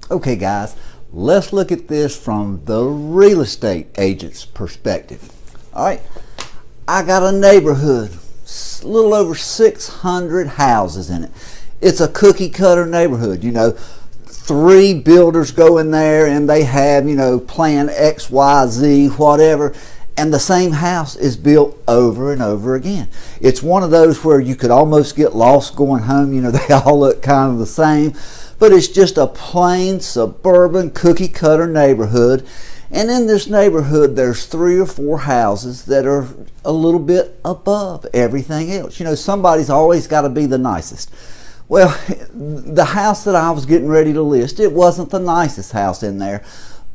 Okay guys, let's look at this from the real estate agent's perspective. Alright, I got a neighborhood, a little over 600 houses in it. It's a cookie cutter neighborhood, 3 builders go in there and they have, plan X, Y, Z, whatever, and the same house is built over and over again. It's one of those where you could almost get lost going home, they all look kind of the same, but it's just a plain suburban cookie cutter neighborhood. And in this neighborhood there's 3 or 4 houses that are a little bit above everything else. Somebody's always got to be the nicest. Well, the house that I was getting ready to list, it wasn't the nicest house in there,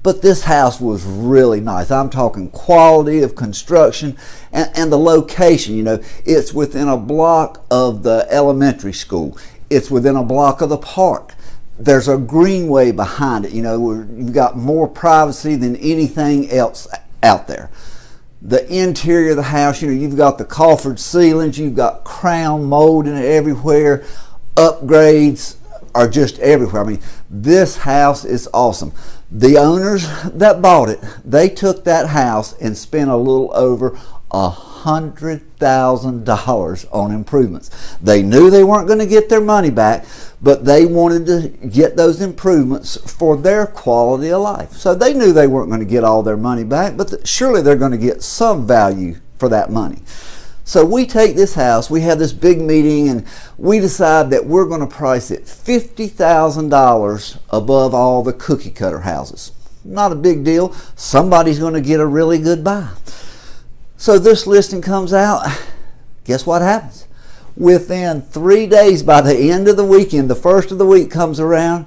but this house was really nice. I'm talking quality of construction and the location. It's within a block of the elementary school. It's within a block of the park. There's a greenway behind it, where you've got more privacy than anything else out there. The interior of the house, you've got the coffered ceilings, you've got crown molding everywhere. Upgrades are just everywhere. I mean, this house is awesome. The owners that bought it, they took that house and spent a little over $100,000 on improvements. They knew they weren't going to get their money back, but they wanted to get those improvements for their quality of life. So they knew they weren't going to get all their money back, but surely they're going to get some value for that money. So we take this house, we have this big meeting, and we decide that we're going to price it $50,000 above all the cookie cutter houses. Not a big deal. Somebody's going to get a really good buy. So this listing comes out. Guess what happens? Within 3 days, by the end of the weekend, the first of the week comes around,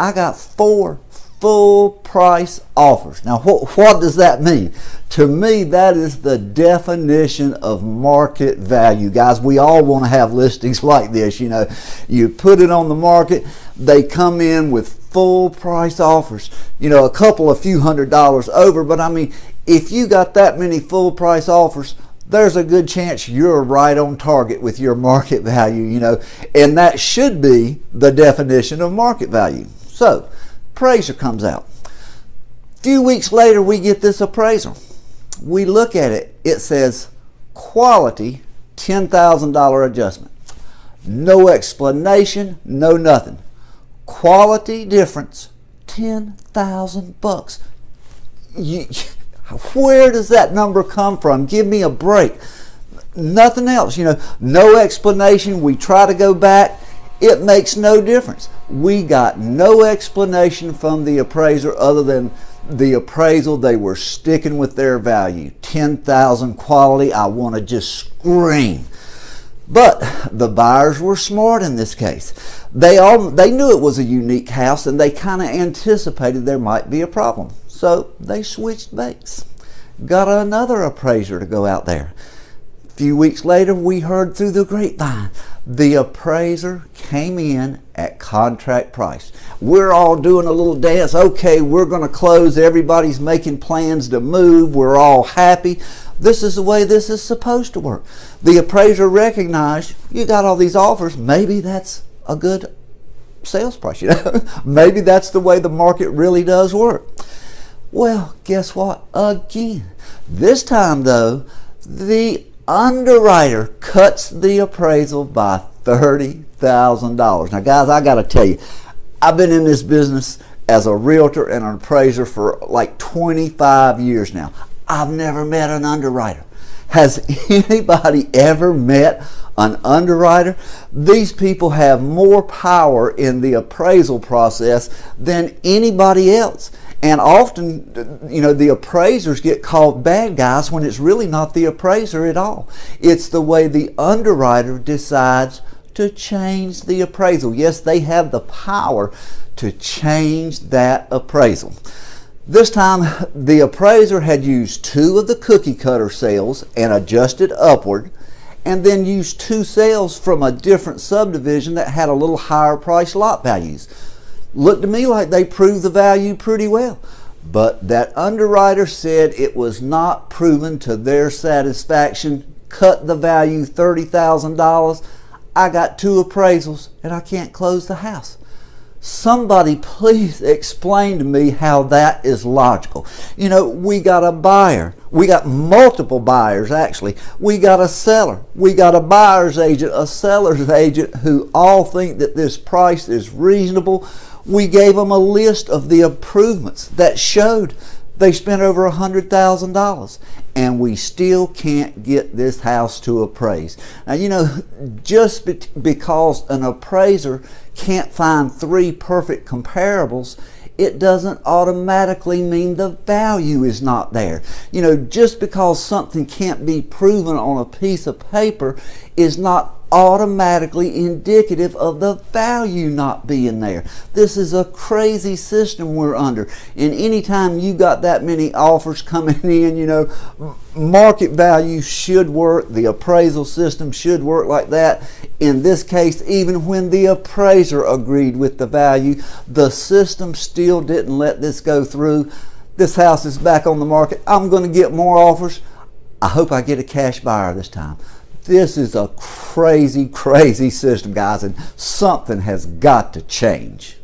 I got 4 full price offers. Now what does that mean? To me, that is the definition of market value. Guys, we all want to have listings like this. You put it on the market, they come in with full price offers, a couple of few $100s over, but I mean, if you got that many full price offers, there's a good chance you're right on target with your market value, and that should be the definition of market value. So appraiser comes out. A few weeks later, we get this appraisal. We look at it. It says quality, $10,000 adjustment. No explanation, no nothing. Quality difference, $10,000. Where does that number come from? Give me a break. Nothing else. No explanation. We try to go back. It makes no difference. We got no explanation from the appraiser other than the appraisal. They were sticking with their value. 10,000 quality. I want to just scream. But the buyers were smart in this case. They knew it was a unique house, and they kind of anticipated there might be a problem. So they switched baits. Got another appraiser to go out there. A few weeks later, we heard through the grapevine, the appraiser came in at contract price. We're all doing a little dance. Okay, we're going to close. Everybody's making plans to move. We're all happy. This is the way this is supposed to work. The appraiser recognized you got all these offers. Maybe that's a good sales price. Maybe that's the way the market really does work. Well, guess what? Again, this time though, the underwriter cuts the appraisal by $30,000. Now guys, I got to tell you, I've been in this business as a realtor and an appraiser for like 25 years now. I've never met an underwriter. Has anybody ever met an underwriter? These people have more power in the appraisal process than anybody else. And often, the appraisers get called bad guys when it's really not the appraiser at all. It's the way the underwriter decides to change the appraisal. Yes, they have the power to change that appraisal. This time, the appraiser had used 2 of the cookie cutter sales and adjusted upward, and then used 2 sales from a different subdivision that had a little higher price lot values. Looked to me like they proved the value pretty well. But that underwriter said it was not proven to their satisfaction, cut the value $30,000. I got 2 appraisals and I can't close the house. Somebody please explain to me how that is logical. You know, we got a buyer. We got multiple buyers, actually. We got a seller. We got a buyer's agent, a seller's agent who all think that this price is reasonable. We gave them a list of the improvements that showed they spent over $100,000, and we still can't get this house to appraise. Now, you know, just because an appraiser can't find 3 perfect comparables, it doesn't automatically mean the value is not there. You know, just because something can't be proven on a piece of paper is not automatically indicative of the value not being there. This is a crazy system we're under. And anytime you got that many offers coming in, you know, market value should work. The appraisal system should work like that. In this case, even when the appraiser agreed with the value, the system still didn't let this go through. This house is back on the market. I'm going to get more offers. I hope I get a cash buyer this time. This is a crazy, crazy system, guys, and something has got to change.